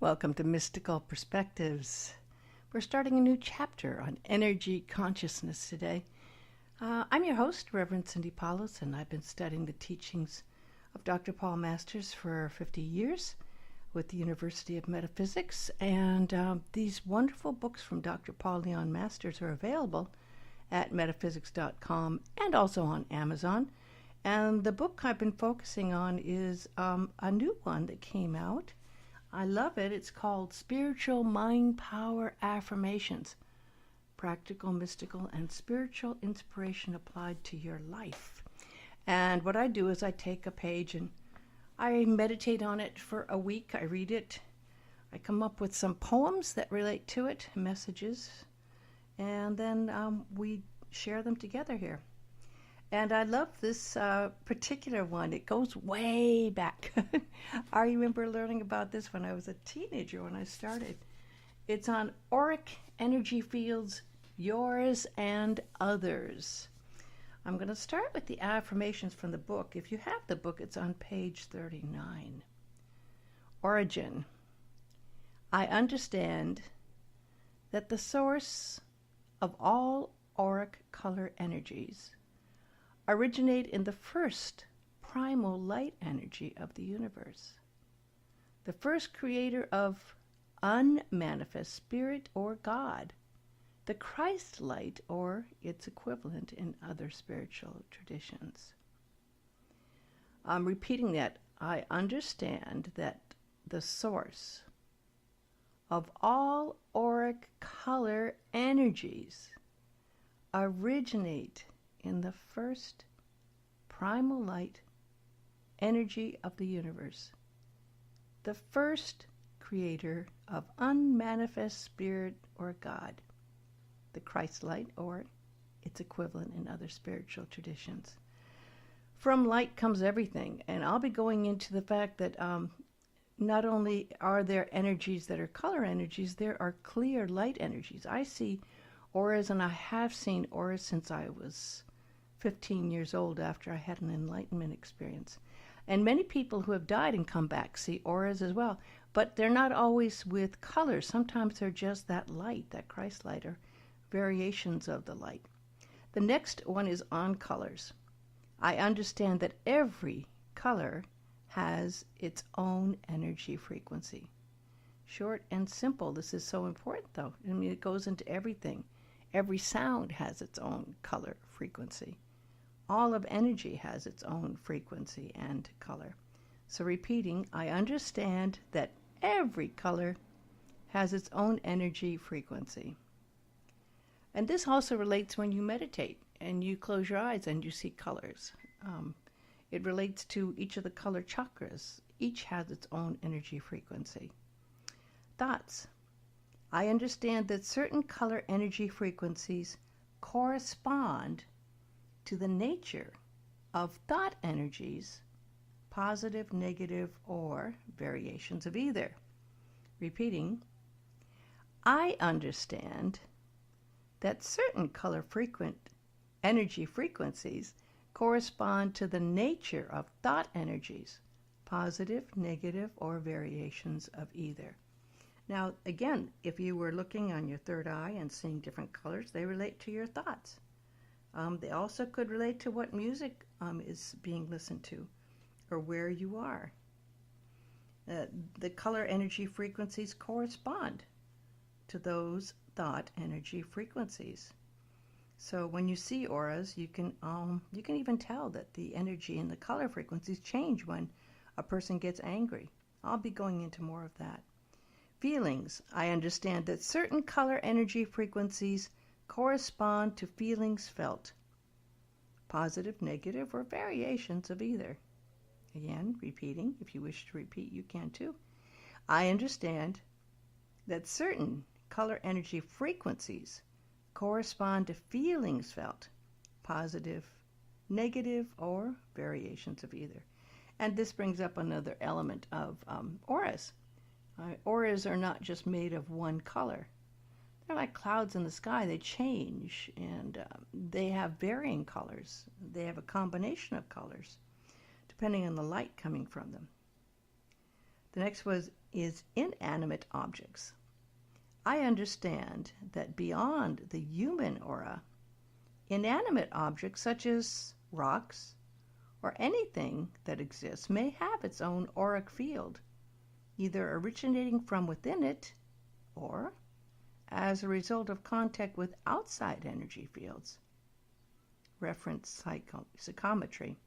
Welcome to Mystical Perspectives. We're starting a new chapter on energy consciousness today. I'm your host, Reverend Cindypaulos, and I've been studying the teachings of Dr. Paul Masters for 50 years with the University of Metaphysics. And these wonderful books from Dr. Paul Leon Masters are available at metaphysics.com and also on Amazon. And the book I've been focusing on is a new one that came out. I love it. It's called Spiritual Mind Power Affirmations, Practical, Mystical, and Spiritual Inspiration Applied to Your Life. And what I do is I take a page and I meditate on it for a week. I read it. I come up with some poems that relate to it, messages, and then we share them together here. And I love this particular one. It goes way back. I remember learning about this when I was a teenager when I started. It's on Auric energy fields, yours and others. I'm going to start with the affirmations from the book. If you have the book, it's on page 39. Origin. I understand that the source of all auric color energies originate in the first primal light energy of the universe, the first creator of unmanifest spirit or God, the Christ light or its equivalent in other spiritual traditions. I'm repeating that. I understand that the source of all auric color energies originate in the first primal light energy of the universe, the first creator of unmanifest spirit or God, the Christ light or its equivalent in other spiritual traditions. From light comes everything, and I'll be going into the fact that not only are there energies that are color energies, there are clear light energies. I see auras, and I have seen auras since I was 15 years old after I had an enlightenment experience. And many people who have died and come back see auras as well, but they're not always with colors. Sometimes they're just that light, that Christ light, or variations of the light. The next one is on colors. I understand that every color has its own energy frequency. Short and simple. This is so important, though. I mean, it goes into everything. Every sound has its own color frequency. All of energy has its own frequency and color. So repeating, I understand that every color has its own energy frequency. And this also relates when you meditate and you close your eyes and you see colors. It relates to each of the color chakras. Each has its own energy frequency. Thoughts. I understand that certain color energy frequencies correspond to the nature of thought energies, positive, negative, or variations of either. Repeating, I understand that certain color energy frequencies correspond to the nature of thought energies, positive, negative, or variations of either. Now, again, if you were looking on your third eye and seeing different colors, they relate to your thoughts. They also could relate to what music is being listened to or where you are. The color energy frequencies correspond to those thought energy frequencies. So when you see auras, you can even tell that the energy and the color frequencies change when a person gets angry. I'll be going into more of that. Feelings. I understand that certain color energy frequencies correspond to feelings felt, positive, negative, or variations of either. Again, repeating. If you wish to repeat, you can too. I understand that certain color energy frequencies correspond to feelings felt, positive, negative, or variations of either. And this brings up another element of auras. Auras are not just made of one color. They're like clouds in the sky. They change, and they have varying colors. They have a combination of colors, depending on the light coming from them. The next is inanimate objects. I understand that beyond the human aura, inanimate objects such as rocks or anything that exists may have its own auric field, either originating from within it or as a result of contact with outside energy fields. Reference psychometry.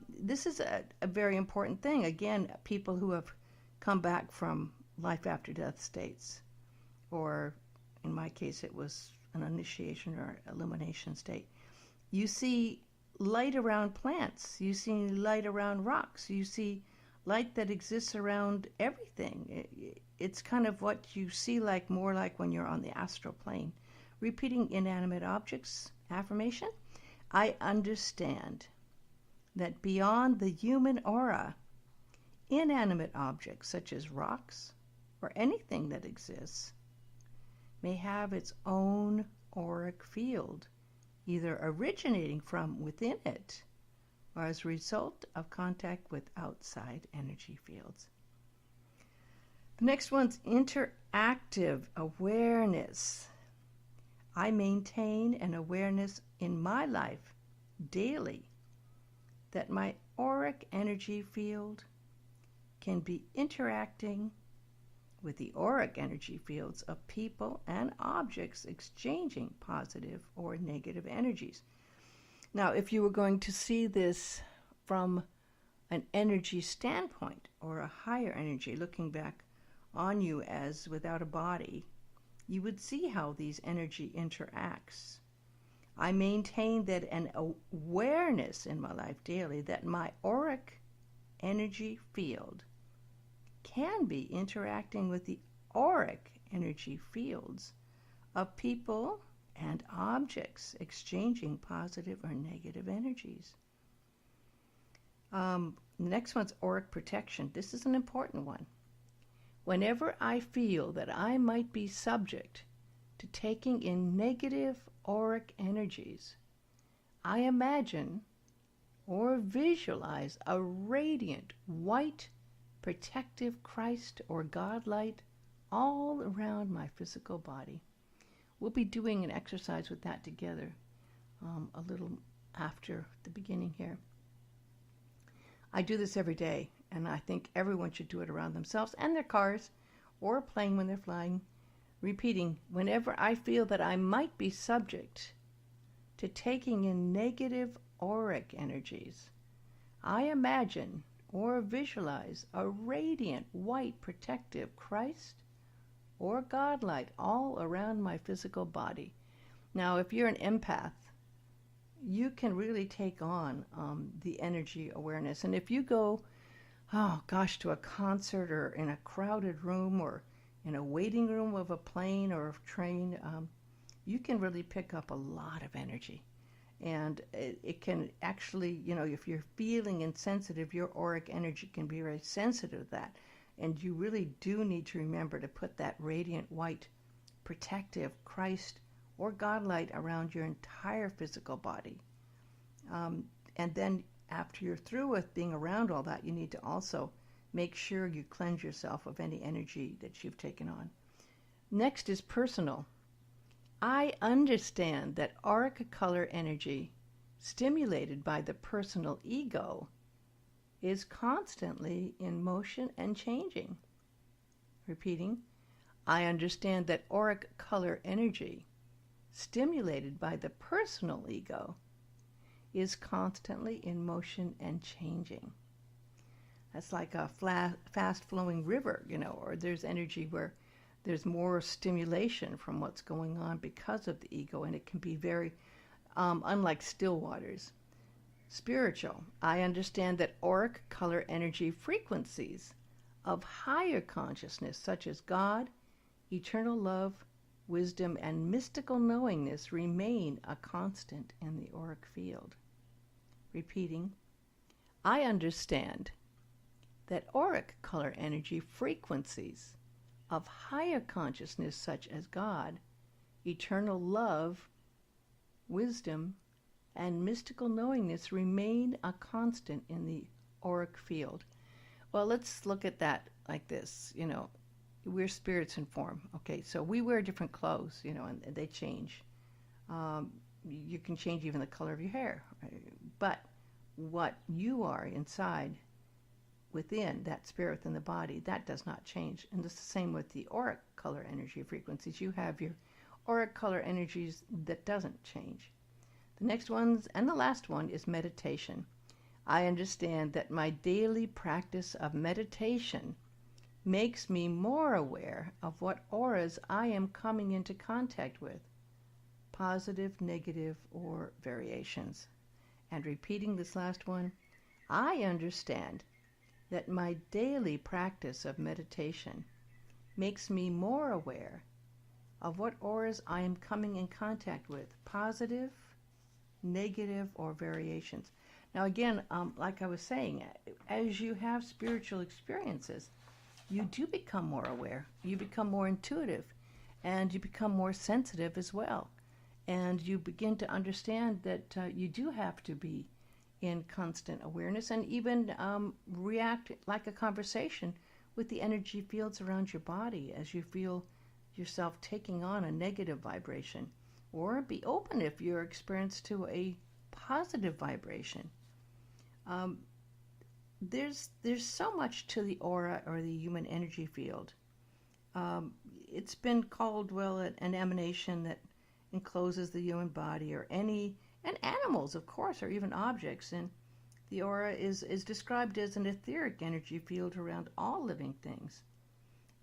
This is a very important thing. Again, people who have come back from life after death states, or in my case it was an initiation or illumination state. You see light around plants, you see light around rocks, you see light that exists around everything. It's kind of what you see more like when you're on the astral plane. Repeating inanimate objects, affirmation. I understand that beyond the human aura, inanimate objects such as rocks or anything that exists may have its own auric field, either originating from within it or as a result of contact with outside energy fields. The next one's interactive awareness. I maintain an awareness in my life daily that my auric energy field can be interacting with the auric energy fields of people and objects exchanging positive or negative energies. Now, if you were going to see this from an energy standpoint or a higher energy looking back on you as without a body, you would see how these energy interacts. I maintain that an awareness in my life daily that my auric energy field can be interacting with the auric energy fields of people and objects exchanging positive or negative energies. The next one's auric protection. This is an important one. Whenever I feel that I might be subject to taking in negative auric energies, I imagine or visualize a radiant white protective Christ or God light all around my physical body. We'll be doing an exercise with that together a little after the beginning here. I do this every day, and I think everyone should do it around themselves and their cars or a plane when they're flying. Repeating, whenever I feel that I might be subject to taking in negative auric energies, I imagine or visualize a radiant white protective Christ or God light all around my physical body. Now, if you're an empath, you can really take on the energy awareness. And if you go, to a concert or in a crowded room or in a waiting room of a plane or a train, you can really pick up a lot of energy. And it can actually, if you're feeling insensitive, your auric energy can be very sensitive to that. And you really do need to remember to put that radiant white protective Christ or God light around your entire physical body. And then after you're through with being around all that, you need to also make sure you cleanse yourself of any energy that you've taken on. Next is personal. I understand that auric color energy stimulated by the personal ego is constantly in motion and changing. Repeating, I understand that auric color energy stimulated by the personal ego is constantly in motion and changing. That's like a fast-flowing river, or there's energy where there's more stimulation from what's going on because of the ego, and it can be very, unlike still waters. Spiritual. I understand that auric color energy frequencies of higher consciousness, such as God, eternal love, wisdom, and mystical knowingness, remain a constant in the auric field. Repeating, I understand that auric color energy frequencies of higher consciousness, such as God, eternal love, wisdom, and mystical knowingness, remain a constant in the auric field. Well, let's look at that like this. We're spirits in form. Okay, so we wear different clothes, and they change. You can change even the color of your hair. But what you are inside, within that spirit within the body, that does not change. And it's the same with the auric color energy frequencies. You have your auric color energies that doesn't change. The next ones and the last one is meditation. I understand that my daily practice of meditation makes me more aware of what auras I am coming into contact with, positive, negative, or variations. And repeating this last one, I understand that my daily practice of meditation makes me more aware of what auras I am coming in contact with, positive, negative, or variations. Now again, like I was saying, as you have spiritual experiences, you do become more aware, you become more intuitive, and you become more sensitive as well. And you begin to understand that you do have to be in constant awareness and even react like a conversation with the energy fields around your body as you feel yourself taking on a negative vibration, or be open if you're experienced to a positive vibration. There's so much to the aura or the human energy field. It's been called, well, an emanation that encloses the human body, or and animals, of course, or even objects. And the aura is described as an etheric energy field around all living things.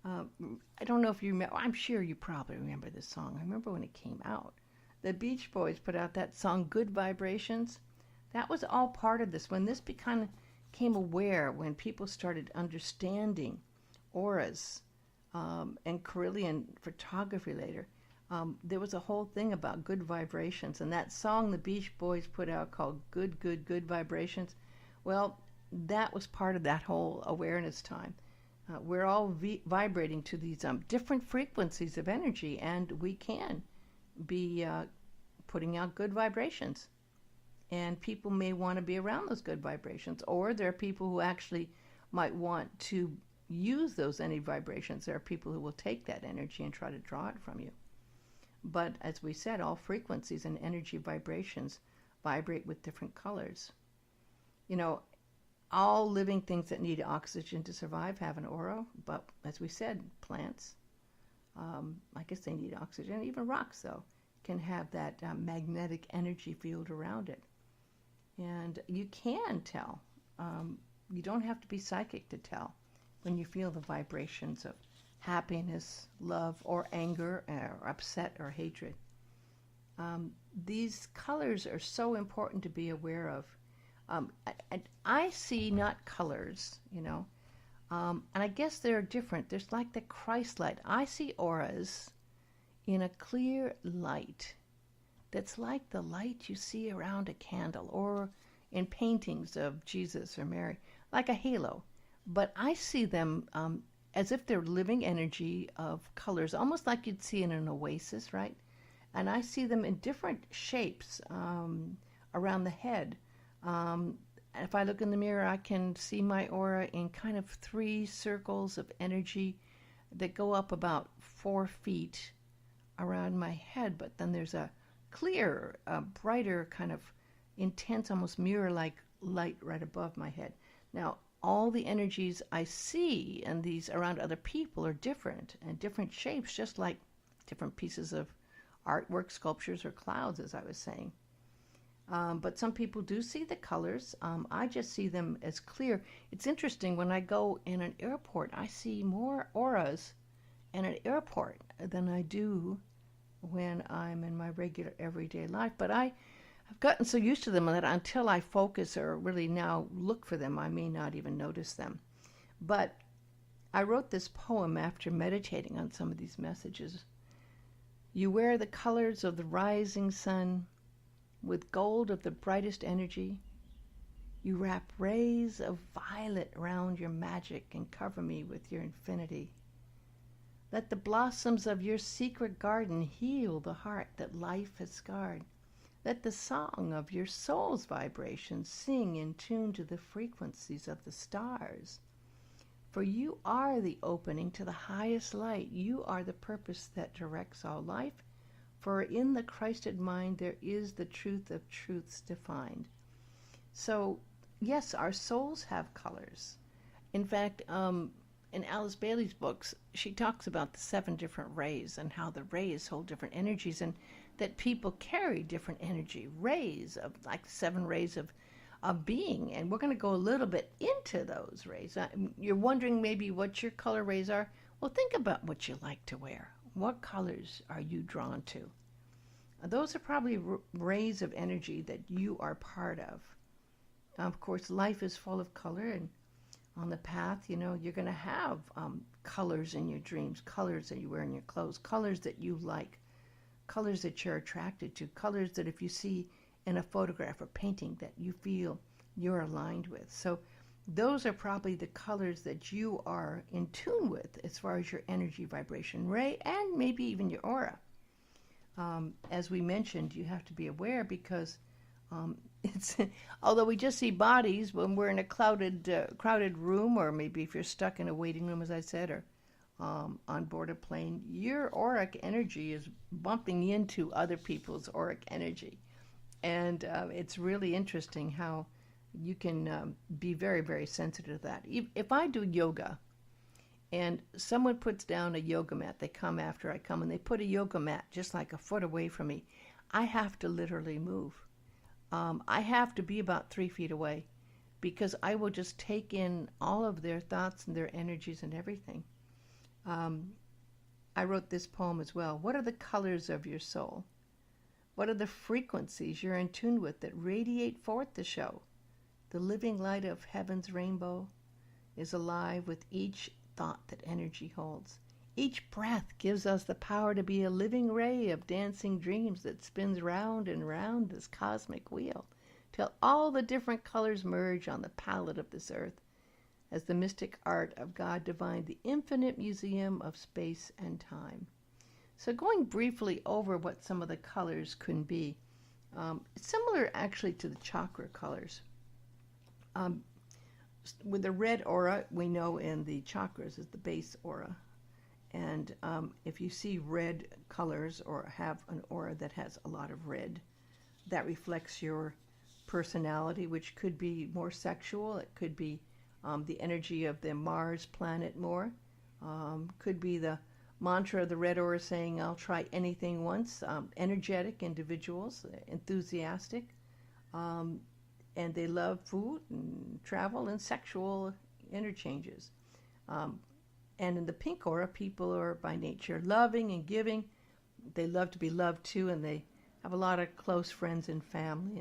I don't know if you remember, I'm sure you probably remember this song. I remember when it came out. The Beach Boys put out that song, Good Vibrations. That was all part of this. When this became aware, when people started understanding auras and Carillion photography later, there was a whole thing about good vibrations. And that song the Beach Boys put out called Good, Good, Good Vibrations, well, that was part of that whole awareness time. We're all vibrating to these different frequencies of energy, and we can be putting out good vibrations. And people may want to be around those good vibrations, or there are people who actually might want to use those energy vibrations. There are people who will take that energy and try to draw it from you. But as we said, all frequencies and energy vibrations vibrate with different colors. All living things that need oxygen to survive have an aura, but as we said, plants, I guess they need oxygen. Even rocks, though, can have that magnetic energy field around it. And you can tell. You don't have to be psychic to tell when you feel the vibrations of happiness, love, or anger, or upset, or hatred. These colors are so important to be aware of. I see not colors, and I guess they're different. There's like the Christ light. I see auras in a clear light that's like the light you see around a candle or in paintings of Jesus or Mary, like a halo. But I see them as if they're living energy of colors, almost like you'd see in an oasis, right? And I see them in different shapes around the head. If I look in the mirror, I can see my aura in kind of 3 circles of energy that go up about 4 feet around my head. But then there's a clear, brighter, kind of intense, almost mirror-like light right above my head. Now, all the energies I see and these around other people are different and different shapes, just like different pieces of artwork, sculptures, or clouds, as I was saying. But some people do see the colors. I just see them as clear. It's interesting, when I go in an airport, I see more auras in an airport than I do when I'm in my regular everyday life. But I've gotten so used to them that until I focus or really now look for them, I may not even notice them. But I wrote this poem after meditating on some of these messages. You wear the colors of the rising sun with gold of the brightest energy. You wrap rays of violet round your magic and cover me with your infinity. Let the blossoms of your secret garden heal the heart that life has scarred. Let the song of your soul's vibrations sing in tune to the frequencies of the stars. For you are the opening to the highest light. You are the purpose that directs all life. For in the Christed mind there is the truth of truths defined. So, yes, our souls have colors. In fact, in Alice Bailey's books, she talks about the 7 different rays and how the rays hold different energies, and that people carry different energy, rays of like 7 rays of being. And we're going to go a little bit into those rays. You're wondering maybe what your color rays are. Well, think about what you like to wear. What colors are you drawn to? Those are probably rays of energy that you are part of. Of course, life is full of color, and on the path, you know, you're going to have colors in your dreams, colors that you wear in your clothes, colors that you like, colors that you're attracted to, colors that if you see in a photograph or painting that you feel you're aligned with. So those are probably the colors that you are in tune with as far as your energy vibration ray and maybe even your aura. As we mentioned, you have to be aware because it's although we just see bodies when we're in a crowded room, or maybe if you're stuck in a waiting room, as I said, or on board a plane, your auric energy is bumping into other people's auric energy. And it's really interesting how you can be very, very sensitive to that. If I do yoga and someone puts down a yoga mat, they come after I come, and they put a yoga mat just like a foot away from me, I have to literally move. I have to be about 3 feet away because I will just take in all of their thoughts and their energies and everything. I wrote this poem as well. What are the colors of your soul? What are the frequencies you're in tune with that radiate forth the show? The living light of heaven's rainbow is alive with each thought that energy holds. Each breath gives us the power to be a living ray of dancing dreams that spins round and round this cosmic wheel, till all the different colors merge on the palette of this earth, as the mystic art of God divine, the infinite museum of space and time. So going briefly over what some of the colors can be, similar actually to the chakra colors. With the red aura, we know in the chakras is the base aura. And if you see red colors or have an aura that has a lot of red, that reflects your personality, which could be more sexual. It could be the energy of the Mars planet more. Could be the mantra of the red aura saying, I'll try anything once. Energetic individuals, enthusiastic, and they love food and travel and sexual interchanges. And in the pink aura, people are by nature loving and giving. They love to be loved too, and they have a lot of close friends and family,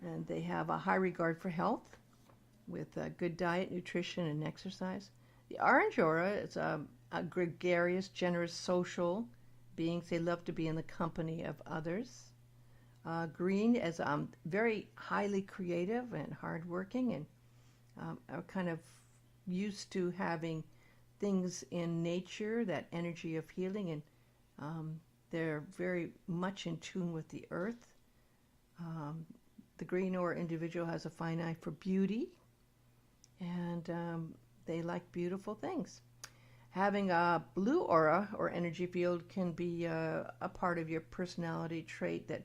and they have a high regard for health with good diet, nutrition, and exercise. The orange aura is a gregarious, generous, social beings. They love to be in the company of others. Green is very highly creative and hardworking, and are kind of used to having things in nature, that energy of healing, and they're very much in tune with the earth. The green aura individual has a fine eye for beauty, and they like beautiful things. Having a blue aura or energy field can be a part of your personality trait, that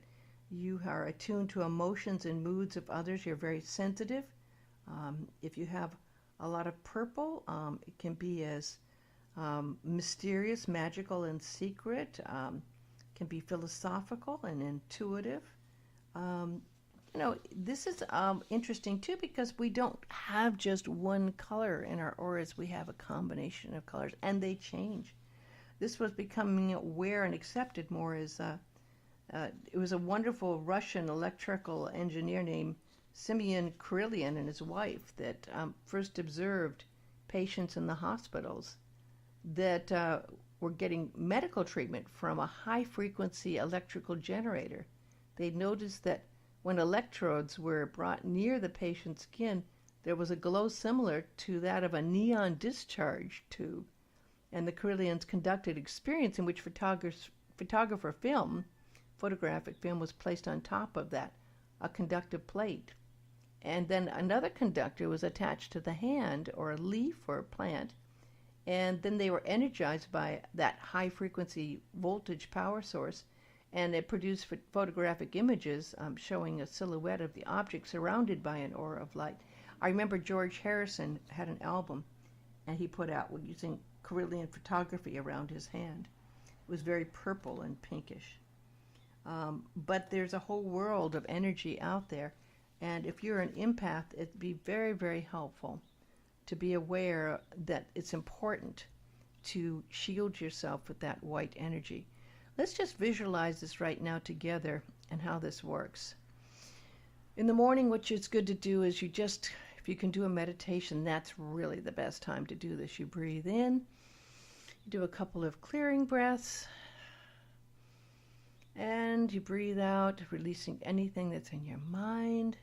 you are attuned to emotions and moods of others. You're very sensitive. If you have a lot of purple, it can be as mysterious, magical, and secret. Can be philosophical and intuitive. This is interesting too, because we don't have just one color in our auras. We have a combination of colors, and they change. This was becoming aware and accepted more as it was a wonderful Russian electrical engineer named Simeon Kirillyan and his wife that first observed patients in the hospitals that were getting medical treatment from a high-frequency electrical generator. They noticed that when electrodes were brought near the patient's skin, there was a glow similar to that of a neon discharge tube. And the Kirillians conducted experiments in which photographic film was placed on top of that, a conductive plate. And then another conductor was attached to the hand or a leaf or a plant. And then they were energized by that high frequency voltage power source. And it produced photographic images showing a silhouette of the object surrounded by an aura of light. I remember George Harrison had an album, and he put out using Carillion photography around his hand. It was very purple and pinkish. But there's a whole world of energy out there. And if you're an empath, it'd be very, very helpful to be aware that it's important to shield yourself with that white energy. Let's just visualize this right now together and how this works. In the morning, what it's good to do is if you can do a meditation, that's really the best time to do this. You breathe in, you do a couple of clearing breaths, and you breathe out, releasing anything that's in your mind.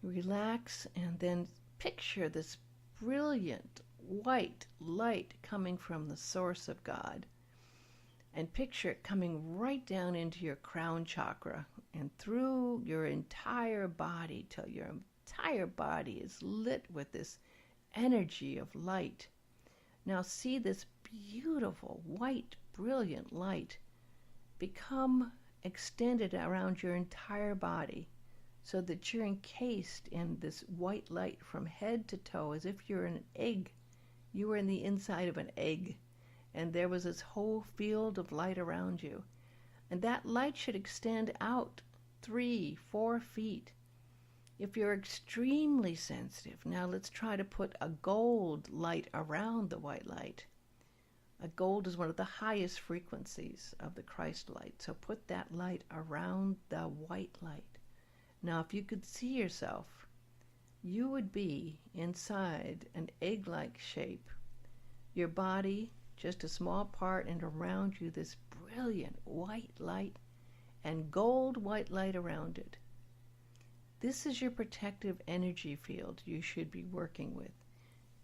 You relax, and then picture this brilliant white light coming from the source of God. And picture it coming right down into your crown chakra and through your entire body till your entire body is lit with this energy of light. Now see this beautiful, white, brilliant light become extended around your entire body so that you're encased in this white light from head to toe as if you're an egg. You were in the inside of an egg, and there was this whole field of light around you. And that light should extend out 3-4 feet. If you're extremely sensitive, now let's try to put a gold light around the white light. A gold is one of the highest frequencies of the Christ light, so put that light around the white light. Now, if you could see yourself, you would be inside an egg-like shape. Your body, just a small part, and around you this brilliant white light and gold white light around it. This is your protective energy field you should be working with.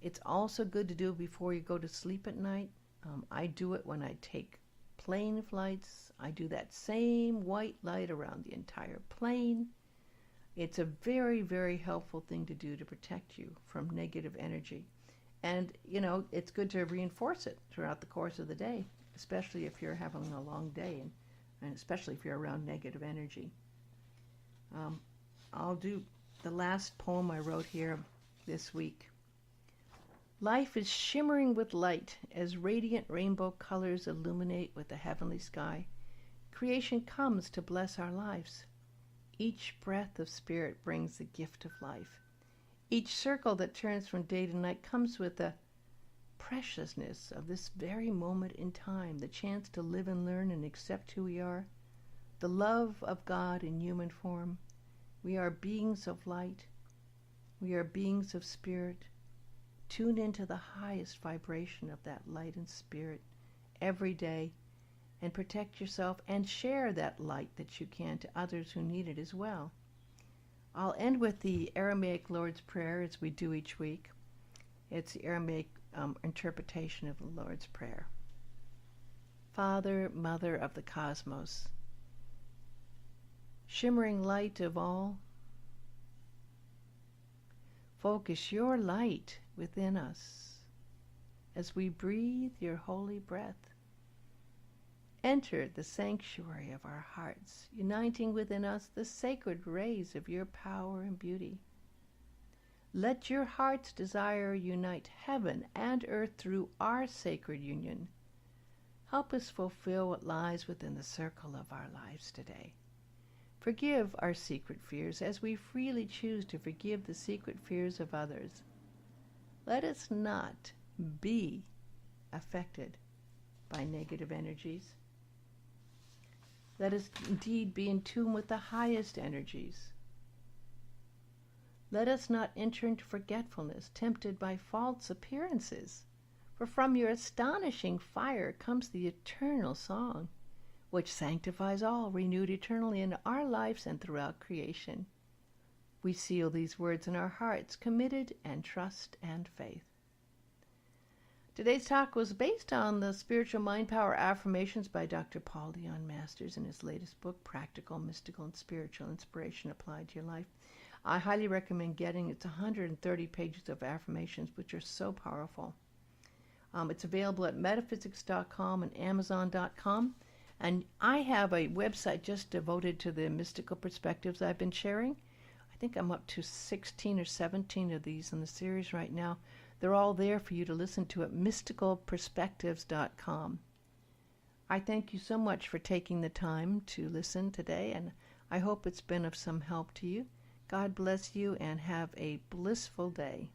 It's also good to do it before you go to sleep at night. I do it when I take plane flights. I do that same white light around the entire plane. It's a very, very helpful thing to do to protect you from negative energy. And, it's good to reinforce it throughout the course of the day, especially if you're having a long day and especially if you're around negative energy. I'll do the last poem I wrote here this week. Life is shimmering with light as radiant rainbow colors illuminate with the heavenly sky. Creation comes to bless our lives. Each breath of spirit brings the gift of life. Each circle that turns from day to night comes with the preciousness of this very moment in time, the chance to live and learn and accept who we are, the love of God in human form. We are beings of light. We are beings of spirit. Tune into the highest vibration of that light and spirit every day and protect yourself and share that light that you can to others who need it as well. I'll end with the Aramaic Lord's Prayer as we do each week. It's the Aramaic interpretation of the Lord's Prayer. Father, Mother of the Cosmos, shimmering light of all, focus your light within us as we breathe your holy breath. Enter the sanctuary of our hearts, uniting within us the sacred rays of your power and beauty. Let your heart's desire unite heaven and earth through our sacred union. Help us fulfill what lies within the circle of our lives today. Forgive our secret fears as we freely choose to forgive the secret fears of others. Let us not be affected by negative energies. Let us indeed be in tune with the highest energies. Let us not enter into forgetfulness, tempted by false appearances. For from your astonishing fire comes the eternal song, which sanctifies all, renewed eternally in our lives and throughout creation. We seal these words in our hearts, committed and trust and faith. Today's talk was based on the Spiritual Mind Power Affirmations by Dr. Paul Leon Masters in his latest book, Practical, Mystical, and Spiritual Inspiration Applied to Your Life. I highly recommend getting it's 130 pages of affirmations, which are so powerful. It's available at metaphysics.com and amazon.com. And I have a website just devoted to the mystical perspectives I've been sharing. I think I'm up to 16 or 17 of these in the series right now. They're all there for you to listen to at mysticalperspectives.com. I thank you so much for taking the time to listen today, and I hope it's been of some help to you. God bless you and have a blissful day.